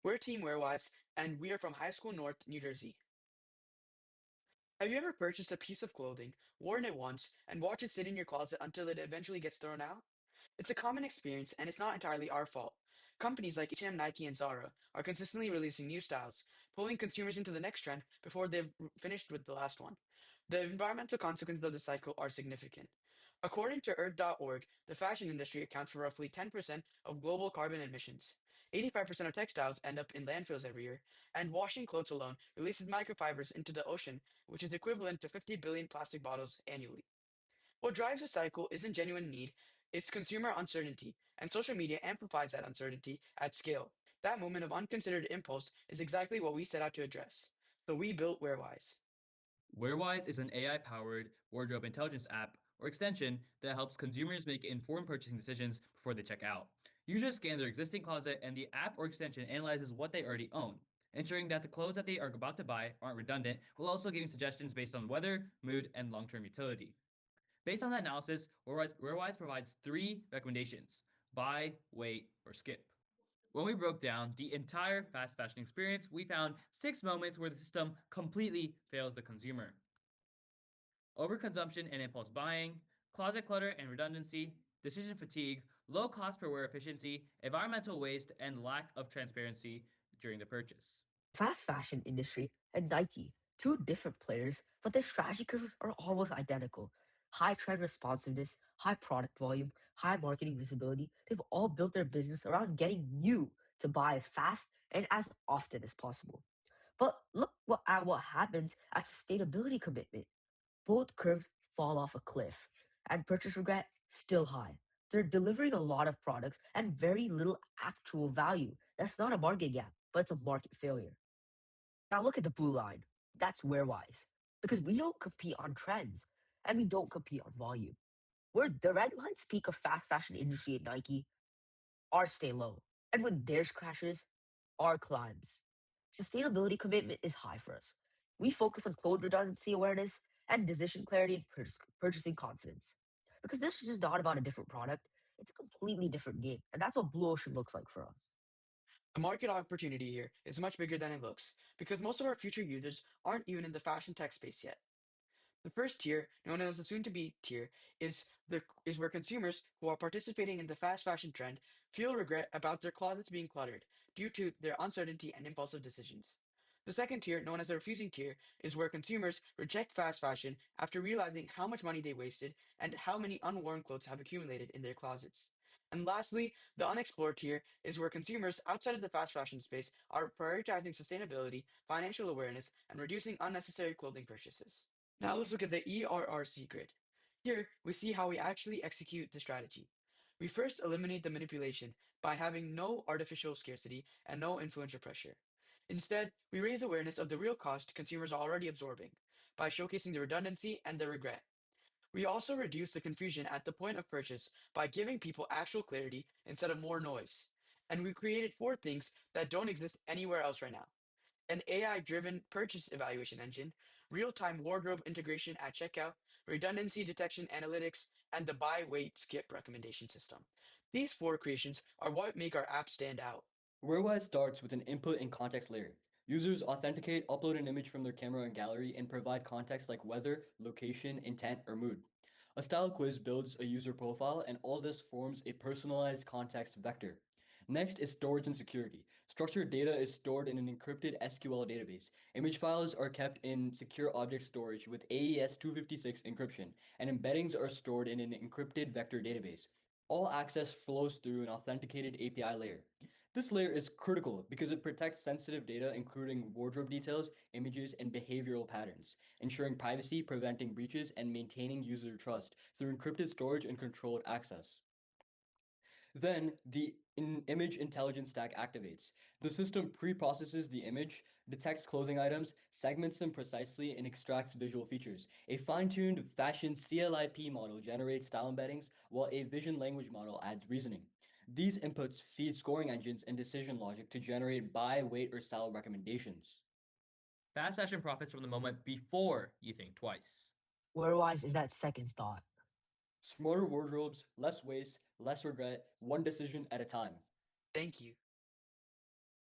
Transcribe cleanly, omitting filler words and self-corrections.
We're Team WearWise, and we are from High School North, New Jersey. Have you ever purchased a piece of clothing, worn it once, and watched it sit in your closet until it eventually gets thrown out? It's a common experience, and it's not entirely our fault. Companies like H&M, Nike, and Zara are consistently releasing new styles, pulling consumers into the next trend before they've finished with the last one. The environmental consequences of the cycle are significant. According to Earth.org, the fashion industry accounts for roughly 10% of global carbon emissions. 85% of textiles end up in landfills every year, and washing clothes alone releases microfibers into the ocean, which is equivalent to 50 billion plastic bottles annually. What drives the cycle isn't genuine need, it's consumer uncertainty, and social media amplifies that uncertainty at scale. That moment of unconsidered impulse is exactly what we set out to address. So we built WearWise. WearWise is an AI powered wardrobe intelligence app or extension that helps consumers make informed purchasing decisions before they check out. Users scan their existing closet, and the app or extension analyzes what they already own, ensuring that the clothes that they are about to buy aren't redundant, while also giving suggestions based on weather, mood, and long term utility. Based on that analysis, WearWise provides three recommendations: buy, wait, or skip. When we broke down the entire fast fashion experience, we found six moments where the system completely fails the consumer: overconsumption and impulse buying, closet clutter and redundancy, decision fatigue, low cost per wear efficiency, environmental waste, and lack of transparency during the purchase. Fast fashion industry and Nike, two different players, but their strategy curves are almost identical. High trend responsiveness, high product volume, high marketing visibility, they've all built their business around getting you to buy as fast and as often as possible. But look at what happens at sustainability commitment. Both curves fall off a cliff, and purchase regret still high. They're delivering a lot of products and very little actual value. That's not a market gap, but it's a market failure. Now look at the blue line. That's WearWise. Because we don't compete on trends and we don't compete on volume. Where the red lines peak of fast fashion industry at Nike, ours stay low. And when theirs crashes, our climbs. Sustainability commitment is high for us. We focus on code redundancy awareness and decision clarity and purchasing confidence. Because this is just not about a different product, it's a completely different game. And that's what Blue Ocean looks like for us. The market opportunity here is much bigger than it looks, because most of our future users aren't even in the fashion tech space yet. The first tier, known as the soon-to-be tier, is where consumers who are participating in the fast fashion trend feel regret about their closets being cluttered due to their uncertainty and impulsive decisions. The second tier, known as the refusing tier, is where consumers reject fast fashion after realizing how much money they wasted and how many unworn clothes have accumulated in their closets. And lastly, the unexplored tier is where consumers outside of the fast fashion space are prioritizing sustainability, financial awareness, and reducing unnecessary clothing purchases. Now let's look at the ERRC grid. Here, we see how we actually execute the strategy. We first eliminate the manipulation by having no artificial scarcity and no influencer pressure. Instead, we raise awareness of the real cost consumers are already absorbing by showcasing the redundancy and the regret. We also reduce the confusion at the point of purchase by giving people actual clarity instead of more noise. And we created four things that don't exist anywhere else right now: an AI driven purchase evaluation engine, real time wardrobe integration at checkout, redundancy detection analytics, and the buy, wait, skip recommendation system. These four creations are what make our app stand out. WearWise starts with an input and context layer. Users authenticate, upload an image from their camera and gallery, and provide context like weather, location, intent, or mood. A style quiz builds a user profile, and all this forms a personalized context vector. Next is storage and security. Structured data is stored in an encrypted SQL database. Image files are kept in secure object storage with AES 256 encryption, and embeddings are stored in an encrypted vector database. All access flows through an authenticated API layer. This layer is critical because it protects sensitive data, including wardrobe details, images, and behavioral patterns, ensuring privacy, preventing breaches, and maintaining user trust through encrypted storage and controlled access. Then the image intelligence stack activates. The system pre-processes the image, detects clothing items, segments them precisely, and extracts visual features. A fine-tuned fashion CLIP model generates style embeddings, while a vision language model adds reasoning. These inputs feed scoring engines and decision logic to generate buy, weight, or style recommendations. Fast fashion profits from the moment before you think twice. WearWise is that second thought. Smarter wardrobes, less waste, less regret, one decision at a time. Thank you.